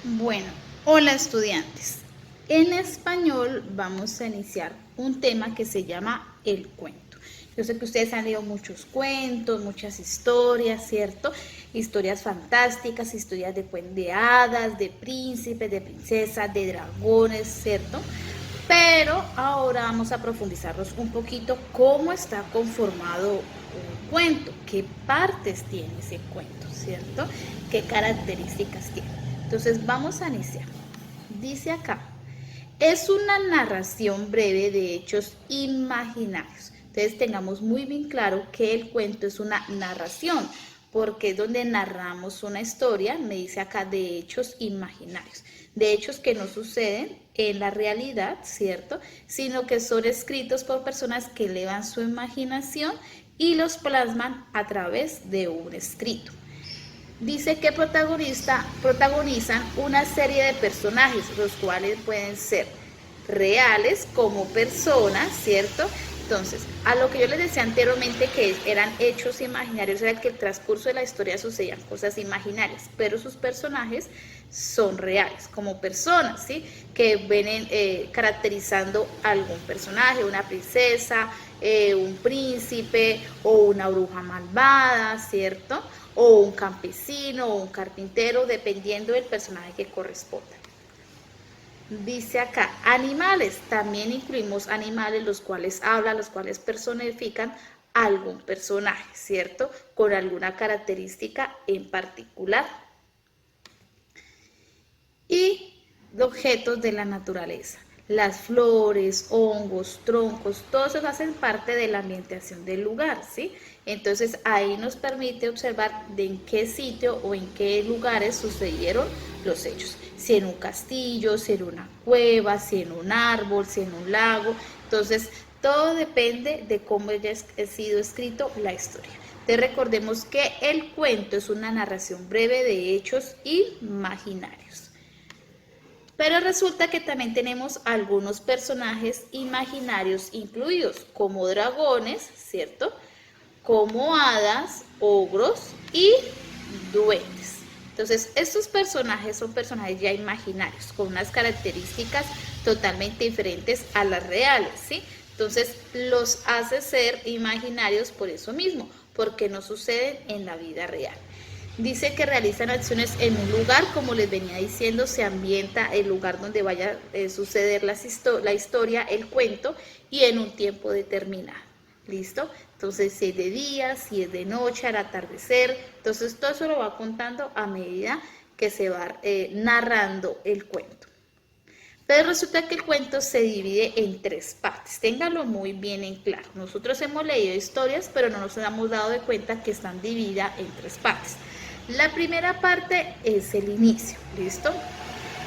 Bueno, hola estudiantes. En español vamos a iniciar un tema que se llama el cuento. Yo sé que ustedes han leído muchos cuentos, muchas historias, ¿cierto? Historias fantásticas, historias de hadas, de príncipes, de princesas, de dragones, ¿cierto? Pero ahora vamos a profundizarnos un poquito cómo está conformado un cuento, qué partes tiene ese cuento, ¿cierto? ¿Qué características tiene? Entonces vamos a iniciar. Dice acá, es una narración breve de hechos imaginarios. Entonces tengamos muy bien claro que el cuento es una narración, porque es donde narramos una historia, me dice acá, de hechos imaginarios, de hechos que no suceden en la realidad, ¿cierto? Sino que son escritos por personas que elevan su imaginación y los plasman a través de un escrito. Dice que protagonizan una serie de personajes, los cuales pueden ser reales como personas, ¿cierto? Entonces, a lo que yo les decía anteriormente que eran hechos imaginarios, era que el transcurso de la historia sucedían cosas imaginarias, pero sus personajes son reales, como personas, ¿sí? Que vienen caracterizando algún personaje, una princesa, un príncipe o una bruja malvada, ¿cierto? O un campesino o un carpintero, dependiendo del personaje que corresponda. Dice acá, animales, también incluimos animales los cuales hablan, los cuales personifican algún personaje, ¿cierto? Con alguna característica en particular. Y objetos de la naturaleza. Las flores, hongos, troncos, todos esos hacen parte de la ambientación del lugar, ¿sí? Entonces ahí nos permite observar de en qué sitio o en qué lugares sucedieron los hechos. Si en un castillo, si en una cueva, si en un árbol, si en un lago. Entonces todo depende de cómo haya sido escrito la historia. Entonces recordemos que el cuento es una narración breve de hechos imaginarios. Pero resulta que también tenemos algunos personajes imaginarios incluidos, como dragones, ¿cierto? Como hadas, ogros y duendes. Entonces, estos personajes son personajes ya imaginarios, con unas características totalmente diferentes a las reales, ¿sí? Entonces, los hace ser imaginarios por eso mismo, porque no suceden en la vida real. Dice que realizan acciones en un lugar, como les venía diciendo, se ambienta el lugar donde vaya a suceder la historia, el cuento, y en un tiempo determinado. ¿Listo? Entonces, si es de día, si es de noche, al atardecer. Entonces, todo eso lo va contando a medida que se va narrando el cuento. Pero resulta que el cuento se divide en tres partes. Ténganlo muy bien en claro. Nosotros hemos leído historias, pero no nos hemos dado de cuenta que están divididas en tres partes. La primera parte es el inicio, ¿listo?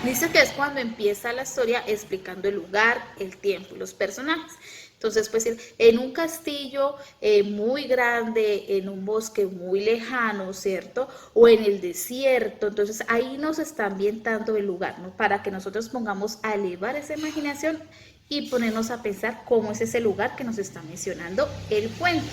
Dice que es cuando empieza la historia explicando el lugar, el tiempo y los personajes. Entonces, pues en un castillo muy grande, en un bosque muy lejano, ¿cierto? O en el desierto. Entonces, ahí nos está ambientando el lugar, ¿no? Para que nosotros pongamos a elevar esa imaginación y ponernos a pensar cómo es ese lugar que nos está mencionando el cuento,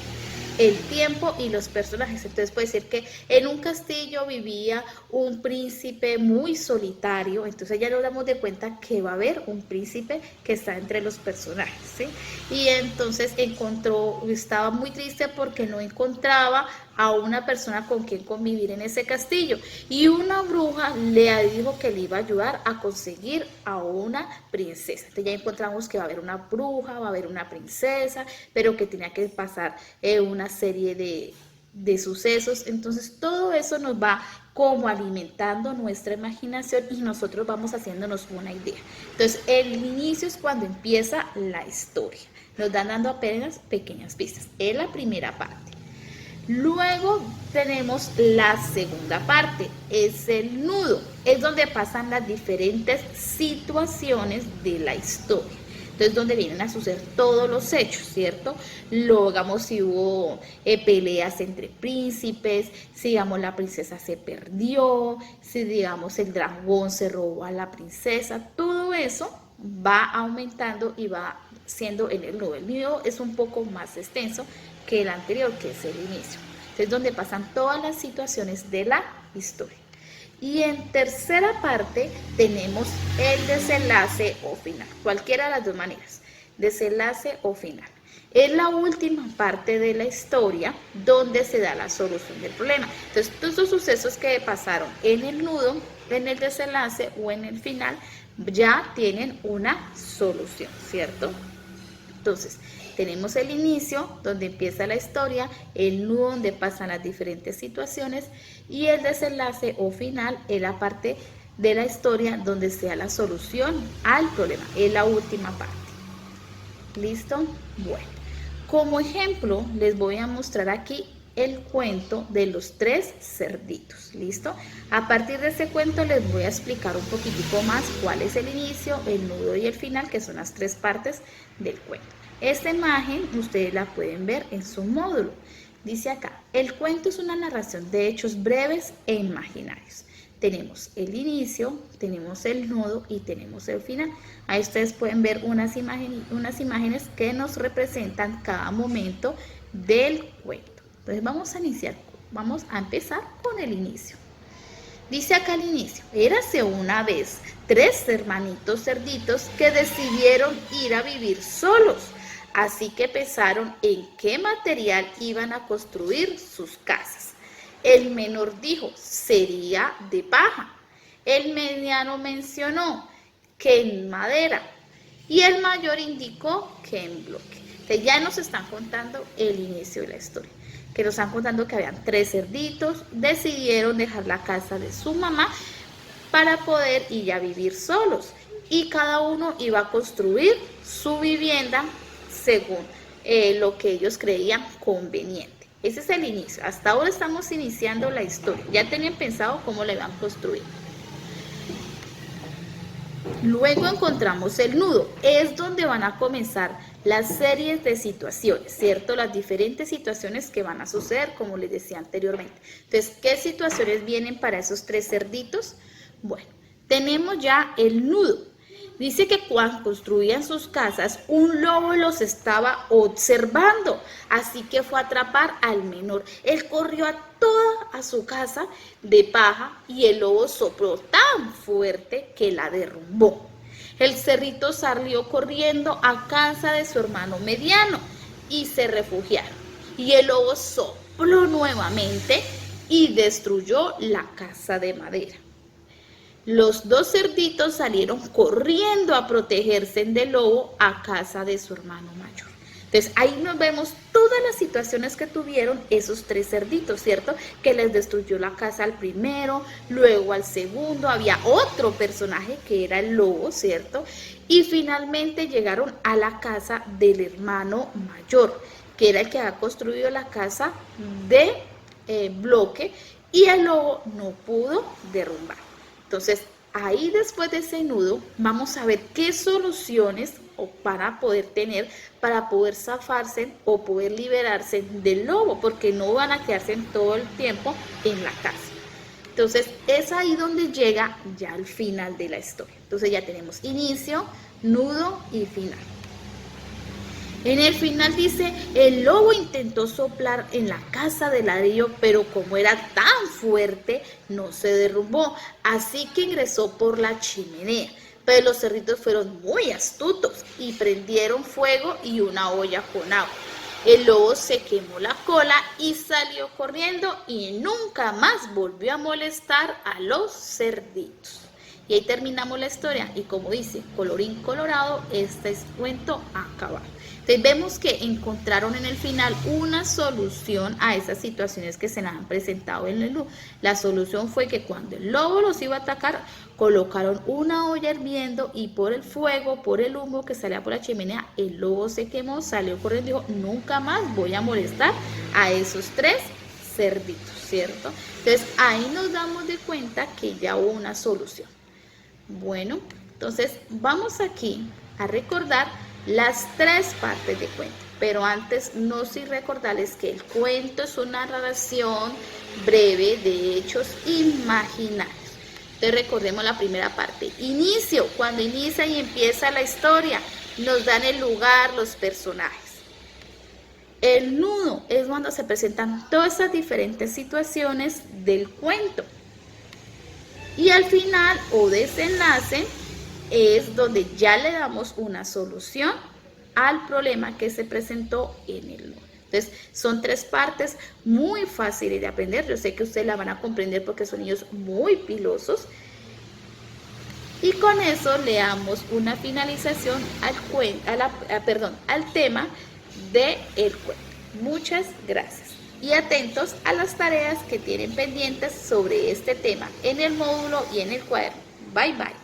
el tiempo y los personajes. Entonces puede decir que en un castillo vivía un príncipe muy solitario, entonces ya nos damos de cuenta que va a haber un príncipe que está entre los personajes, ¿sí? Y entonces estaba muy triste porque no encontraba a una persona con quien convivir en ese castillo, y una bruja le dijo que le iba a ayudar a conseguir a una princesa. Entonces ya encontramos que va a haber una bruja, va a haber una princesa, pero que tenía que pasar una serie de sucesos. Entonces todo eso nos va como alimentando nuestra imaginación y nosotros vamos haciéndonos una idea. Entonces el inicio es cuando empieza la historia, nos dan dando apenas pequeñas pistas, es la primera parte. Luego tenemos la segunda parte, es el nudo, es donde pasan las diferentes situaciones de la historia. Entonces, donde vienen a suceder todos los hechos, ¿cierto? Luego, digamos, si hubo peleas entre príncipes, si, digamos, la princesa se perdió, si, digamos, el dragón se robó a la princesa, todo eso va aumentando y va siendo en el nudo. El nudo es un poco más extenso que el anterior, que es el inicio. Entonces, donde pasan todas las situaciones de la historia. Y en tercera parte tenemos el desenlace o final, cualquiera de las dos maneras, desenlace o final. Es la última parte de la historia donde se da la solución del problema. Entonces, todos los sucesos que pasaron en el nudo, en el desenlace o en el final, ya tienen una solución, ¿cierto? Entonces, tenemos el inicio, donde empieza la historia, el nudo, donde pasan las diferentes situaciones, y el desenlace o final es la parte de la historia donde sea la solución al problema, es la última parte. ¿Listo? Bueno, como ejemplo les voy a mostrar aquí el cuento de los 3 cerditos. ¿Listo? A partir de ese cuento les voy a explicar un poquitico más cuál es el inicio, el nudo y el final, que son las 3 partes del cuento. Esta imagen ustedes la pueden ver en su módulo. Dice acá, el cuento es una narración de hechos breves e imaginarios. Tenemos el inicio, tenemos el nudo y tenemos el final. Ahí ustedes pueden ver unas imágenes que nos representan cada momento del cuento. Entonces vamos a empezar con el inicio. Dice acá al inicio, érase una vez 3 hermanitos cerditos que decidieron ir a vivir solos. Así que pensaron en qué material iban a construir sus casas. El menor dijo, sería de paja. El mediano mencionó que en madera. Y el mayor indicó que en bloque. Entonces ya nos están contando el inicio de la historia. Que nos están contando que habían 3 cerditos, decidieron dejar la casa de su mamá para poder ir a vivir solos. Y cada uno iba a construir su vivienda según lo que ellos creían conveniente. Ese es el inicio. Hasta ahora estamos iniciando la historia. Ya tenían pensado cómo la iban a construir. Luego encontramos el nudo. Es donde van a comenzar las series de situaciones, ¿cierto? Las diferentes situaciones que van a suceder, como les decía anteriormente. Entonces, ¿qué situaciones vienen para esos 3 cerditos? Bueno, tenemos ya el nudo. Dice que cuando construían sus casas, un lobo los estaba observando, así que fue a atrapar al menor. Él corrió a su casa de paja y el lobo sopló tan fuerte que la derrumbó. El cerdito salió corriendo a casa de su hermano mediano y se refugiaron. Y el lobo sopló nuevamente y destruyó la casa de madera. Los 2 cerditos salieron corriendo a protegerse del lobo a casa de su hermano mayor. Entonces ahí nos vemos todas las situaciones que tuvieron esos 3 cerditos, ¿cierto? Que les destruyó la casa al primero, luego al segundo, había otro personaje que era el lobo, ¿cierto? Y finalmente llegaron a la casa del hermano mayor, que era el que había construido la casa de bloque, y el lobo no pudo derrumbar. Entonces, ahí después de ese nudo, vamos a ver qué soluciones van a poder tener para poder zafarse o poder liberarse del lobo, porque no van a quedarse todo el tiempo en la casa. Entonces, es ahí donde llega ya el final de la historia. Entonces, ya tenemos inicio, nudo y final. En el final dice, el lobo intentó soplar en la casa de ladrillo, pero como era tan fuerte, no se derrumbó, así que ingresó por la chimenea. Pero los cerditos fueron muy astutos y prendieron fuego y una olla con agua. El lobo se quemó la cola y salió corriendo y nunca más volvió a molestar a los cerditos. Y ahí terminamos la historia y como dice, colorín colorado, este cuento acabado. Entonces vemos que encontraron en el final una solución a esas situaciones que se les han presentado en el lobo. La solución fue que cuando el lobo los iba a atacar, colocaron una olla hirviendo y por el fuego, por el humo que salía por la chimenea, el lobo se quemó, salió corriendo y dijo, nunca más voy a molestar a esos 3 cerditos, ¿cierto? Entonces ahí nos damos de cuenta que ya hubo una solución. Bueno, entonces vamos aquí a recordar las 3 partes de cuento, pero antes no sin recordarles que el cuento es una narración breve de hechos imaginarios. Entonces recordemos la primera parte, inicio, cuando inicia y empieza la historia, nos dan el lugar, los personajes. El nudo es cuando se presentan todas esas diferentes situaciones del cuento. Y al final o desenlace es donde ya le damos una solución al problema que se presentó en el módulo. Entonces, son 3 partes muy fáciles de aprender. Yo sé que ustedes la van a comprender porque son niños muy pilosos. Y con eso le damos una finalización al tema del cuento. Muchas gracias. Y atentos a las tareas que tienen pendientes sobre este tema en el módulo y en el cuaderno. Bye bye.